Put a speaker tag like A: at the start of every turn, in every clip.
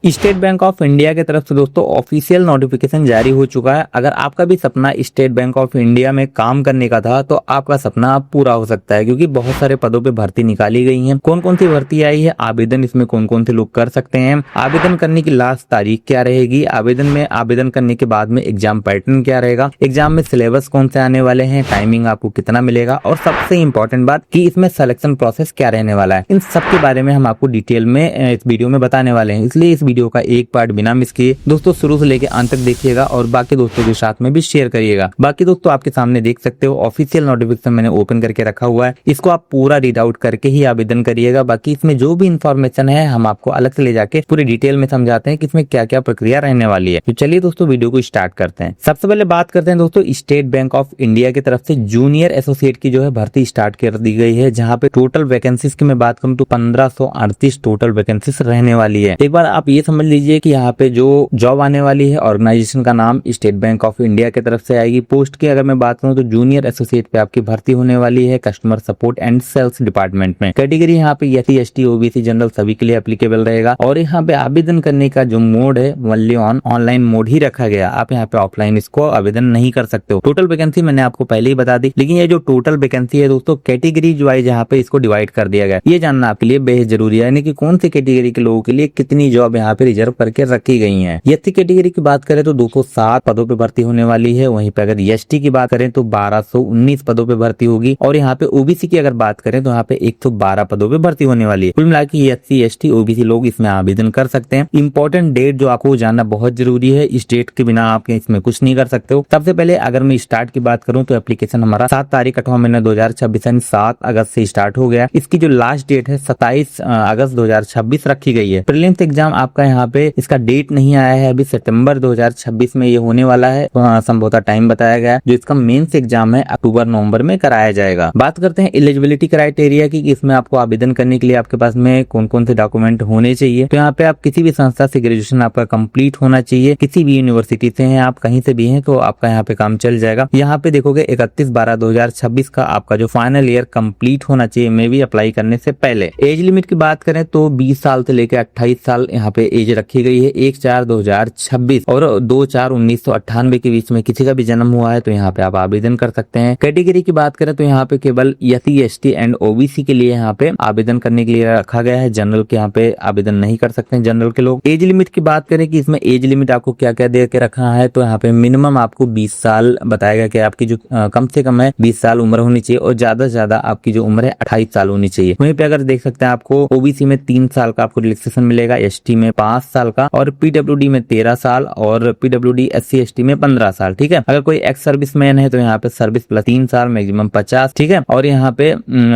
A: State bank of India की तरफ से दोस्तों ऑफिशियल नोटिफिकेशन जारी हो चुका है। अगर आपका भी सपना स्टेट बैंक ऑफ इंडिया में काम करने का था तो आपका सपना अब पूरा हो सकता है, क्योंकि बहुत सारे पदों पे भर्ती निकाली गई है। कौन कौन सी भर्ती आई है, आवेदन इसमें कौन कौन से लोग कर सकते हैं, आवेदन करने की लास्ट तारीख क्या रहेगी, आवेदन करने के बाद में एग्जाम पैटर्न क्या रहेगा, एग्जाम में सिलेबस कौन से आने वाले हैं, टाइमिंग आपको कितना मिलेगा, और सबसे इंपॉर्टेंट बात कि इसमें सिलेक्शन प्रोसेस क्या रहने वाला है, इन सब के बारे में हम आपको डिटेल में इस वीडियो में बताने वाले हैं। इसलिए इस वीडियो का एक पार्ट बिना मिस किए दोस्तों शुरू से लेकर अंत तक देखिएगा और बाकी दोस्तों के साथ में भी शेयर करिएगा। बाकी दोस्तों आपके सामने देख सकते हो ऑफिशियल नोटिफिकेशन मैंने ओपन करके रखा हुआ है, इसको आप पूरा रीड आउट करके ही आवेदन करिएगा। बाकी इसमें जो भी इंफॉर्मेशन है हम आपको अलग से ले जाके पूरी डिटेल में समझाते हैं कि इसमें क्या क्या प्रक्रिया रहने वाली है। तो चलिए दोस्तों वीडियो को स्टार्ट करते हैं। सबसे पहले बात करते हैं दोस्तों स्टेट बैंक ऑफ इंडिया की तरफ से जूनियर एसोसिएट की जो है भर्ती स्टार्ट कर दी गई है, जहाँ पे टोटल वैकेंसीज की मैं बात करूँ तो 1538 टोटल वैकेंसीज रहने वाली है। एक बार आप ये समझ लीजिए कि यहाँ पे जो जॉब आने वाली है ऑर्गेनाइजेशन का नाम स्टेट बैंक ऑफ इंडिया की तरफ से आएगी। पोस्ट की अगर मैं बात करूँ तो जूनियर एसोसिएट पे आपकी भर्ती होने वाली है customer support and sales department में। कैटेगरी यहाँ पे एससी एसटी ओबीसी जनरल सभी के लिए एप्लीकेबल रहेगा। और यहाँ पे आवेदन करने का जो मोड है ओनली ऑनलाइन मोड ही रखा गया, आप यहाँ पे ऑफलाइन इसको आवेदन नहीं कर सकते हो। टोटल वैकेंसी मैंने आपको पहले ही बता दी, लेकिन ये जो टोटल वैकेंसी है दोस्तों कैटेगरी वाइज यहाँ पे इसको डिवाइड कर दिया गया। ये जानना आपके लिए बेहद जरूरी है, यानी कि कौन सी कैटेगरी के लोगों के लिए कितनी जॉब यहाँ पे रिजर्व करके रखी गई है। एससी कैटेगरी की बात करें तो 207 पदों पे भर्ती होने वाली है। वहीं पे अगर एसटी की बात करें तो 1219 पदों पे भर्ती होगी। और यहाँ पे ओबीसी की अगर बात करें तो यहाँ पे 112 पदों पे भर्ती होने वाली है। कुल मिला के एससी एसटी ओबीसी लोग इसमें आवेदन कर सकते हैं। इंपॉर्टेंट डेट जो आपको जानना बहुत जरूरी है, इस डेट के बिना आप इसमें कुछ नहीं कर सकते हो। सबसे पहले अगर मैं स्टार्ट की बात करूं तो एप्लीकेशन हमारा 7 तारीख 8वां महीना 2026 यानी 7 अगस्त से स्टार्ट हो गया। इसकी जो लास्ट डेट है 27 अगस्त 2026 रखी गई है। प्रीलिम्स एग्जाम आपका यहाँ पे इसका डेट नहीं आया है, अभी सितंबर 2026 में ये होने वाला है। संभवतः टाइम बताया गया है। जो इसका मेंस एग्जाम है अक्टूबर नवंबर में कराया जाएगा। बात करते हैं एलिजिबिलिटी क्राइटेरिया की, इसमें आपको आवेदन करने के लिए आपके पास में कौन कौन से डॉक्यूमेंट होने चाहिए। तो यहाँ पे आप किसी भी संस्था से ग्रेजुएशन आपका कंप्लीट होना चाहिए, किसी भी यूनिवर्सिटी से हैं आप, कहीं से भी हैं तो आपका यहाँ पे काम चल जाएगा। यहाँ पे देखोगे 31/12/2026 का आपका जो फाइनल ईयर कंप्लीट होना चाहिए, मे भी अप्लाई करने से पहले। एज लिमिट की बात करें तो 20 साल से लेकर 28 साल यहाँ पे एज रखी गई है। 1/4/2026 और 2/4/1998 के बीच में किसी का भी जन्म हुआ है तो यहाँ पे आप आवेदन कर सकते हैं। कैटेगरी की बात करें तो यहाँ पे केवल एससी एसटी एंड ओबीसी के लिए यहाँ पे आवेदन करने के लिए रखा गया है। जनरल के यहाँ पे आवेदन नहीं कर सकते हैं जनरल के लोग। एज लिमिट की बात करें कि इसमें एज लिमिट आपको क्या क्या दे के रखा है, तो यहाँ पे मिनिमम आपको 20 साल बताया गया कि आपकी जो कम से कम है 20 साल उम्र होनी चाहिए और ज्यादा से ज्यादा आपकी जो उम्र है 28 साल होनी चाहिए। वहीं पे अगर देख सकते हैं आपको ओबीसी में 3 साल का आपको रिलैक्सेशन मिलेगा, एसटी में 5 साल का और पीडब्ल्यूडी में 13 साल और पीडब्ल्यूडी एससी एसटी में 15 साल। ठीक है, अगर कोई एक्स सर्विस मैन है तो यहाँ पे सर्विस प्लस 3 साल मैक्सिमम 50। ठीक है, और यहाँ पे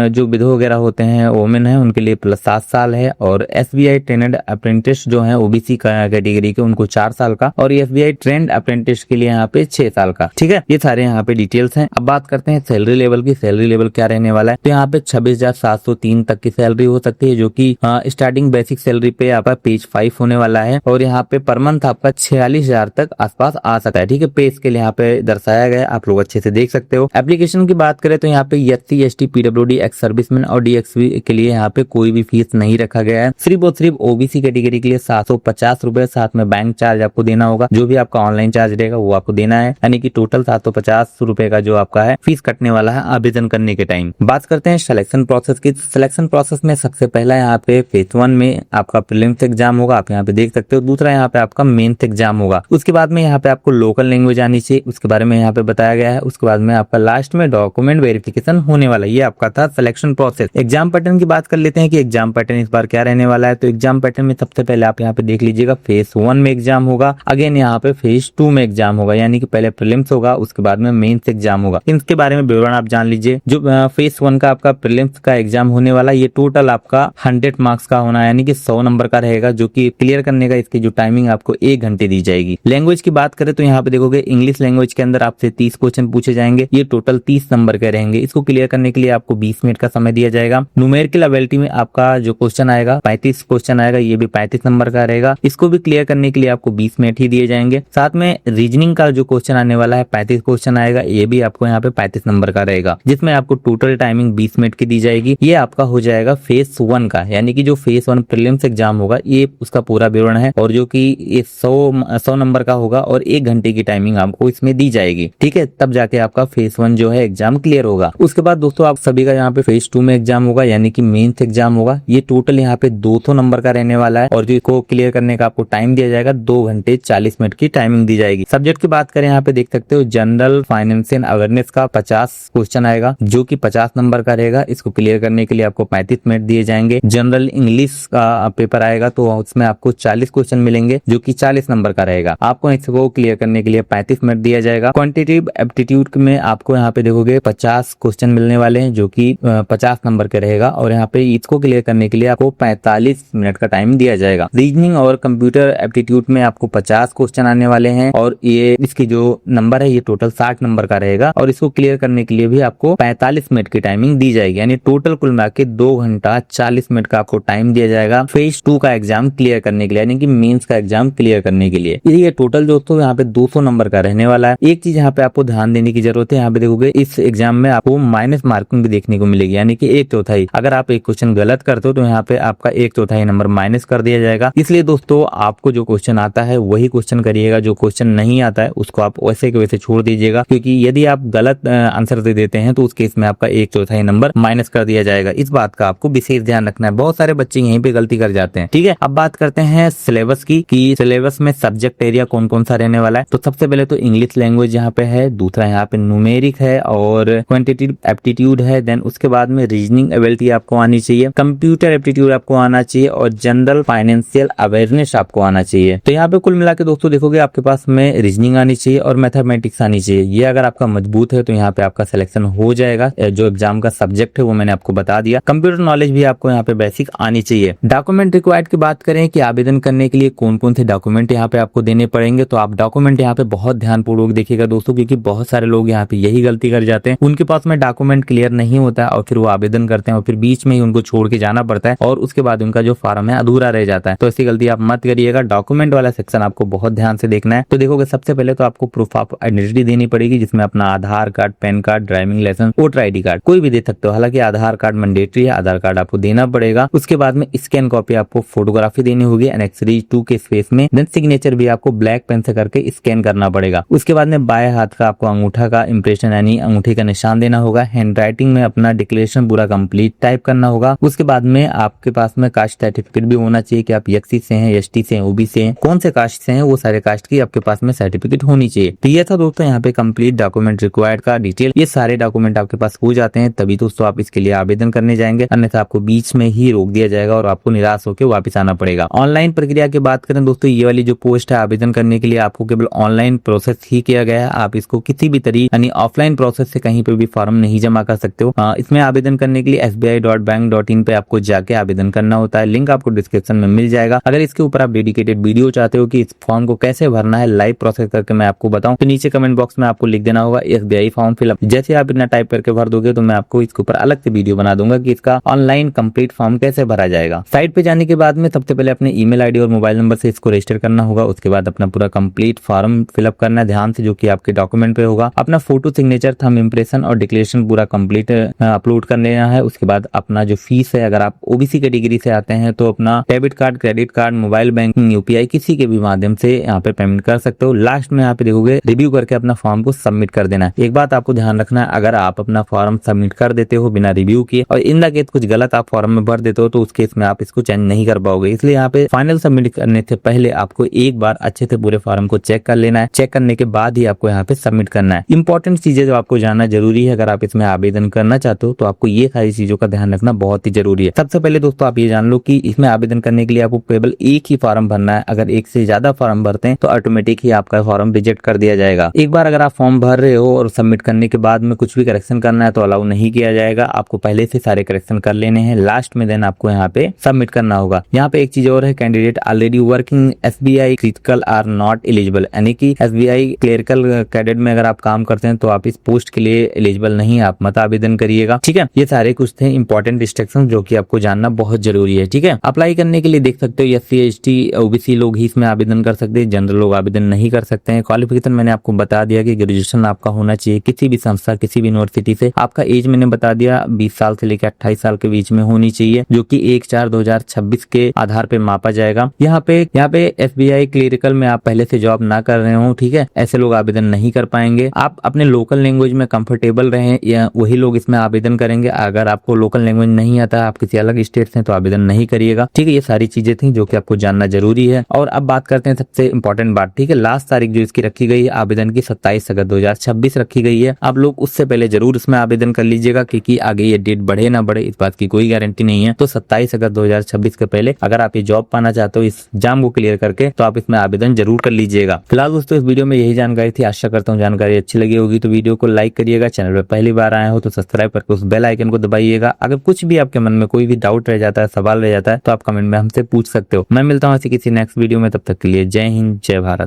A: जो विधवा वगैरह होते हैं वोमेन है उनके लिए प्लस 7 साल है। और एसबीआई ट्रेंड अप्रेंटिस जो है ओबीसी कैटेगरी के उनको 4 साल का और एसबीआई ट्रेंड अप्रेंटिस के लिए यहाँ पे 6 साल का। ठीक है, ये सारे यहाँ पे डिटेल्स हैं। अब बात करते हैं सैलरी लेवल की। सैलरी लेवल क्या रहने वाला है, तो यहाँ पे 26,703 तक की सैलरी हो सकती है, जो कि स्टार्टिंग बेसिक सैलरी पे आपका पेज 5 होने वाला है। और यहाँ पे पर मंथ आपका 46,000 तक आसपास आ सकता है। ठीक है, पे स्केल यहाँ पे दर्शाया गया, आप लोग अच्छे से देख सकते हो। एप्लीकेशन की बात करें तो यहाँ पे SC ST PWD ex serviceman और डीएक्सवी के लिए यहाँ पे कोई भी फीस नहीं रखा गया है। सिर्फ और सिर्फ ओबीसी कैटेगरी के लिए 750 रुपए, साथ में बैंक चार्ज आपको देना होगा। जो भी आपका ऑनलाइन चार्ज रहेगा वो आपको देना है, यानी कि टोटल 750 रुपए का जो आपका है फीस कटने वाला है आवेदन करने के टाइम। बात करते हैं सिलेक्शन प्रोसेस की। सिलेक्शन प्रोसेस में सबसे पहला यहाँ पे फेज 1 में आपका प्रीलिम्स एग्जाम होगा, आप यहाँ पे देख सकते हो। दूसरा यहाँ पे आपका मेंस एग्जाम होगा। उसके बाद में यहाँ पे आपको लोकल लैंग्वेज आनी चाहिए, उसके बारे में यहाँ पे बताया गया है। उसके बाद में आपका लास्ट में डॉक्यूमेंट वेरिफिकेशन होने वाला है। ये आपका था सिलेक्शन प्रोसेस। एग्जाम पैटर्न की बात कर लेते हैं कि एग्जाम पैटर्न इस बार क्या रहने वाला है। तो एग्जाम पैटर्न में सबसे पहले आप यहाँ पे देख लीजिएगा, फेज 1 में एग्जाम होगा, अगेन यहाँ पे फेज 2 में एग्जाम होगा, यानी कि पहले प्रीलिम्स होगा उसके बाद में मेंस एग्जाम होगा। इनके बारे में विवरण आप जान लीजिए। जो फेज 1 का आपका प्रीलिम्स का एग्जाम होने वाला, ये टोटल आपका 100 मार्क्स का होना है, यानी कि 100 नंबर का रहेगा, जो कि क्लियर करने का इसकी जो टाइमिंग आपको 1 घंटे दी जाएगी। लैंग्वेज की बात करें तो यहाँ पे देखोगे इंग्लिश लैंग्वेज के अंदर आपसे 30 क्वेश्चन पूछे जाएंगे, ये टोटल 30 नंबर के रहेंगे। इसको क्लियर करने के लिए आपको 20 मिनट का समय दिया जाएगा। न्यूमेरिकल एबिलिटी में आपका जो क्वेश्चन आएगा 35 क्वेश्चन आएगा, ये भी 35 नंबर का रहेगा। इसको भी क्लियर करने के लिए आपको 20 मिनट ही दिए जाएंगे। साथ में रीजनिंग का जो क्वेश्चन आने वाला है 35 क्वेश्चन आएगा, ये भी आपको यहाँ पे 35 नंबर का रहेगा, जिसमें आपको टोटल टाइमिंग 20 मिनट की दी जाएगी। ये आपका हो जाएगा फेज 1 का, यानी कि जो फेज 1 प्रीलिम्स एग्जाम होगा ये उसका उसका पूरा विवरण है और जो कि 100 नंबर का होगा और 1 घंटे की टाइमिंग आपको इसमें दी जाएगी। ठीक है, तब जाके आपका फेज 1 जो है एग्जाम क्लियर होगा। उसके बाद दोस्तों आप सभी का यहाँ पे फेज 2 में एग्जाम होगा, यानी कि मेंस एग्जाम होगा। ये टोटल यहाँ पे 200 नंबर का रहने वाला है और जो इसको क्लियर करने का आपको टाइम दिया जाएगा 2 घंटे 40 मिनट की टाइमिंग दी जाएगी। सब्जेक्ट की बात करें यहाँ पे देख सकते हो जनरल फाइनेंशियल अवेयरनेस का 50 क्वेश्चन आएगा जो कि 50 नंबर का रहेगा। इसको क्लियर करने के लिए आपको 35 मिनट दिए जाएंगे। जनरल इंग्लिश का पेपर आएगा तो उसमें आपको 40 क्वेश्चन मिलेंगे जो कि 40 नंबर का रहेगा। आपको इसको क्लियर करने के लिए 35 मिनट दिया जाएगा। क्वांटिटेटिव एप्टीट्यूड में आपको यहाँ पे देखोगे 50 क्वेश्चन मिलने वाले हैं जो कि 50 नंबर के रहेगा और यहाँ पे इसको क्लियर करने के लिए आपको 45 मिनट का टाइम दिया जाएगा। रीजनिंग और कंप्यूटर एप्टीट्यूड में आपको 50 क्वेश्चन आने वाले हैं और ये इसकी जो नंबर है ये टोटल 60 नंबर का रहेगा और इसको क्लियर करने के लिए भी आपको 45 मिनट की टाइमिंग दी जाएगी। यानी टोटल कुल मिला के 2 घंटा 40 मिनट का आपको टाइम दिया जाएगा फेज 2 का एग्जाम क्लियर करने के लिए, यानी कि मेंस का एग्जाम क्लियर करने के लिए। ये टोटल दोस्तों यहाँ पे 200 नंबर का रहने वाला है। एक चीज यहाँ पे आपको ध्यान देने की जरूरत है, यहाँ पे देखोगे इस एग्जाम में आपको माइनस मार्किंग भी देखने को मिलेगी, यानी कि 1/4। अगर आप एक क्वेश्चन गलत करते हो तो यहाँ पे आपका 1/4 नंबर माइनस कर दिया जाएगा। इसलिए दोस्तों आपको जो क्वेश्चन आता है वही क्वेश्चन करिएगा, जो क्वेश्चन नहीं आता है उसको आप वैसे के वैसे छोड़ दीजिएगा, क्योंकि यदि आप गलत आंसर दे देते हैं तो उस केस में आपका 1/4 नंबर माइनस कर दिया जाएगा। इस बात का आपको विशेष ध्यान रखना है। बहुत सारे बच्चे यहीं पे गलती कर जाते हैं। ठीक है, अब बात करते हैं सिलेबस की कि सिलेबस में सब्जेक्ट एरिया कौन कौन सा रहने वाला है। तो सबसे पहले तो इंग्लिश लैंग्वेज यहाँ पे है, दूसरा यहाँ पे न्यूमेरिक है और क्वांटिटेटिव एप्टीट्यूड है। देन उसके बाद में रीजनिंग एबिलिटी आपको आनी चाहिए, कंप्यूटर एप्टीट्यूड आपको आना चाहिए और जनरल फाइनेंशियल अवेयरनेस आपको आना चाहिए। तो यहाँ पे कुल मिला के दोस्तों देखोगे आपके पास में रीजनिंग आनी चाहिए और मैथमेटिक्स आनी चाहिए। ये अगर आपका मजबूत है तो यहाँ पे आपका सिलेक्शन हो जाएगा। जो एग्जाम का सब्जेक्ट है वो मैंने आपको बता दिया। कंप्यूटर नॉलेज भी आपको यहाँ पे बेसिक आनी चाहिए। डॉक्यूमेंट रिक्वायर्ड की बात करें कि आवेदन करने के लिए कौन कौन से डॉक्यूमेंट यहाँ पे आपको देने पड़ेंगे, तो आप डॉक्यूमेंट यहाँ पे बहुत ध्यानपूर्वक देखिएगा दोस्तों, क्योंकि बहुत सारे लोग यहाँ पे यही गलती कर जाते हैं। उनके पास में डॉक्यूमेंट क्लियर नहीं होता है और फिर वो आवेदन करते हैं और फिर बीच में ही उनको छोड़ के जाना पड़ता है और उसके बाद उनका जो फॉर्म है अधूरा रह जाता है। तो ऐसी गलती आप मत करिएगा। डॉक्यूमेंट वाला सेक्शन आपको बहुत ध्यान से देखना है। तो देखोगे सबसे पहले तो आपको प्रूफ ऑफ आइडेंटिटी देनी पड़ेगी, जिसमें अपना Aadhaar card, PAN card, driving licence, voter ID card कोई भी दे सकते हो। हालांकि आधार कार्ड मैंडेटरी है, आधार कार्ड आपको देना पड़ेगा। उसके बाद में स्कैन कॉपी आपको फोटोग्राफी देनी होगी एनेक्सरी 2 के स्पेस में। देन सिग्नेचर भी आपको ब्लैक पेन से करके स्कैन करना पड़ेगा। उसके बाद में बाएं हाथ का आपको अंगूठा का इंप्रेशन यानी अंगूठे का निशान देना होगा। हैंड राइटिंग में अपना डिक्लेरेशन पूरा कंप्लीट टाइप करना होगा। उसके बाद में आपके पास में कास्ट सर्टिफिकेट भी होना चाहिए कि आप एससी से हैं, एसटी से हैं, ओबीसी से हैं, कौन से कास्ट से हैं, वो सारे कास्ट की आपके पास में सर्टिफिकेट होनी चाहिए। तो ये था दोस्तों यहाँ पे कंप्लीट डॉक्यूमेंट रिक्वायर्ड का डिटेल। ये सारे डॉक्यूमेंट आपके पास हो जाते हैं तभी दोस्तों आप इसके लिए आवेदन करने जाएंगे, अन्यथा आपको बीच में ही रोक दिया जाएगा और आपको निराश होकर वापस आना पड़ेगा। ऑनलाइन प्रक्रिया की बात करें दोस्तों, ये वाली जो पोस्ट है आवेदन करने के लिए आपको केवल ऑनलाइन प्रोसेस ही किया गया है। आप इसको किसी भी तरीके यानी ऑफलाइन प्रोसेस से कहीं पे भी फॉर्म नहीं जमा कर सकते हो। इसमें आवेदन करने के लिए sbi.bank.in पे आपको जाके आवेदन करना होता है। लिंक आपको डिस्क्रिप्शन में मिल जाएगा। अगर इसके ऊपर आप डेडिकेटेड वीडियो चाहते हो कि इस फॉर्म को कैसे भरना है लाइव प्रोसेस करके मैं आपको बताऊं, तो नीचे कमेंट बॉक्स में आपको लिख देना होगा SBI फॉर्म फिलअप। जैसे आप इतना टाइप करके भर दोगे तो मैं आपको इसके ऊपर अलग से वीडियो बना दूंगा कि इसका ऑनलाइन कंप्लीट फॉर्म कैसे भरा जाएगा। साइट पे जाने के बाद में सबसे पहले अपने ईमेल आईडी और मोबाइल नंबर से इसको रजिस्टर करना होगा। उसके बाद अपना पूरा कंप्लीट फॉर्म फिलअप करना है ध्यान से, जो कि आपके डॉक्यूमेंट पे होगा। अपना फोटो, सिग्नेचर, थंब इंप्रेशन और डिक्लेरेशन पूरा कंप्लीट अपलोड कर लेना है। उसके बाद अपना जो फीस है, अगर आप ओबीसी कैटेगरी से आते हैं तो अपना debit card, credit card, mobile banking, UPI किसी के भी माध्यम से यहाँ पे पेमेंट कर सकते हो। लास्ट में यहाँ पे देखोगे रिव्यू करके अपना फॉर्म को सबमिट कर देना है। एक बात आपको ध्यान रखना है, अगर आप अपना फॉर्म सबमिट कर देते हो बिना रिव्यू किए और इन द केस कुछ गलत आप फॉर्म में भर देते हो तो उस केस में आप इसको चेंज नहीं कर पाओगे। इसलिए यहाँ पे फाइनल सबमिट करने से पहले आपको एक बार अच्छे से पूरे फॉर्म को चेक कर लेना है। चेक करने के बाद ही आपको यहाँ पे सबमिट करना है। इंपॉर्टेंट चीजें जो आपको जानना जरूरी है अगर आप इसमें आवेदन करना चाहते हो तो आपको ये सारी चीजों का ध्यान रखना बहुत ही जरूरी है। सबसे पहले दोस्तों आप ये जान लो कि इसमें आवेदन करने के लिए आपको केवल एक ही फॉर्म भरना है। अगर एक से ज्यादा फॉर्म भरते हैं तो ऑटोमेटिक ही आपका फॉर्म रिजेक्ट कर दिया जाएगा। एक बार अगर आप फॉर्म भर रहे हो और सबमिट करने के बाद में कुछ भी करेक्शन करना है तो अलाउ नहीं किया जाएगा। आपको पहले से सारे करेक्शन कर लेने हैं, लास्ट में देन आपको यहाँ पे सबमिट करना होगा। यहाँ पे एक चीज और है, candidate already working SBI critical are not eligible, यानी कि SBI क्लेरिकल कैडेट में अगर आप काम करते हैं तो आप इस पोस्ट के लिए एलिजिबल नहीं, आप मत आवेदन करिएगा। ठीक है, ये सारे कुछ थे इंपॉर्टेंट इंस्ट्रक्शन जो कि आपको जानना बहुत जरूरी है। ठीक है, अप्लाई करने के लिए देख सकते हो SC ST OBC लोग ही इसमें आवेदन कर सकते हैं, जनरल लोग आवेदन नहीं कर सकते हैं। क्वालिफिकेशन मैंने आपको बता दिया कि ग्रेजुएशन आपका होना चाहिए किसी भी संस्था, किसी भी यूनिवर्सिटी से। आपका एज मैंने बता दिया 20 साल से लेकर 28 साल के बीच में होनी चाहिए, जो कि 1/4/2026 के आधार पे मापा जाएगा। यहाँ पे SBI क्लरिकल में आप पहले से जॉब ना कर रहे हो, ठीक है, ऐसे लोग आवेदन नहीं कर पाएंगे। आप अपने लोकल लैंग्वेज में कंफर्टेबल रहें या वही लोग इसमें आवेदन करेंगे। अगर आपको लोकल लैंग्वेज नहीं आता, आप किसी अलग स्टेट से, तो आवेदन नहीं करिएगा, ठीक है। ये सारी चीजें थी जो कि आपको जानना जरूरी है। और अब बात करते हैं सबसे इंपॉर्टेंट बात, ठीक है। लास्ट तारीख जो इसकी रखी गई है आवेदन की 27 अगस्त 2026 रखी गई है। आप लोग उससे पहले जरूर इसमें आवेदन कर लीजिएगा, क्योंकि आगे ये डेट बढ़े ना बढ़े इस बात की कोई गारंटी नहीं है। तो 27 अगस्त 2026 के पहले अगर आप ये जॉब पाना चाहते हो इस एग्जाम को क्लियर करके, तो आप इसमें आवेदन जरूर कर लीजिएगा। फिलहाल दोस्तों इस वीडियो में यही जानकारी थी। आशा करता हूँ जानकारी अच्छी लगी होगी, तो वीडियो को लाइक करिएगा। चैनल पर पहली बार आए हो तो सब्सक्राइब करके उस बेल आइकन को दबाइएगा। अगर कुछ भी आपके मन में कोई भी डाउट रह जाता है, सवाल रह जाता है, तो आप कमेंट में हमसे पूछ सकते हो। मैं मिलता हूँ ऐसी किसी नेक्स्ट वीडियो में, तब तक के लिए जय हिंद, जय भारत।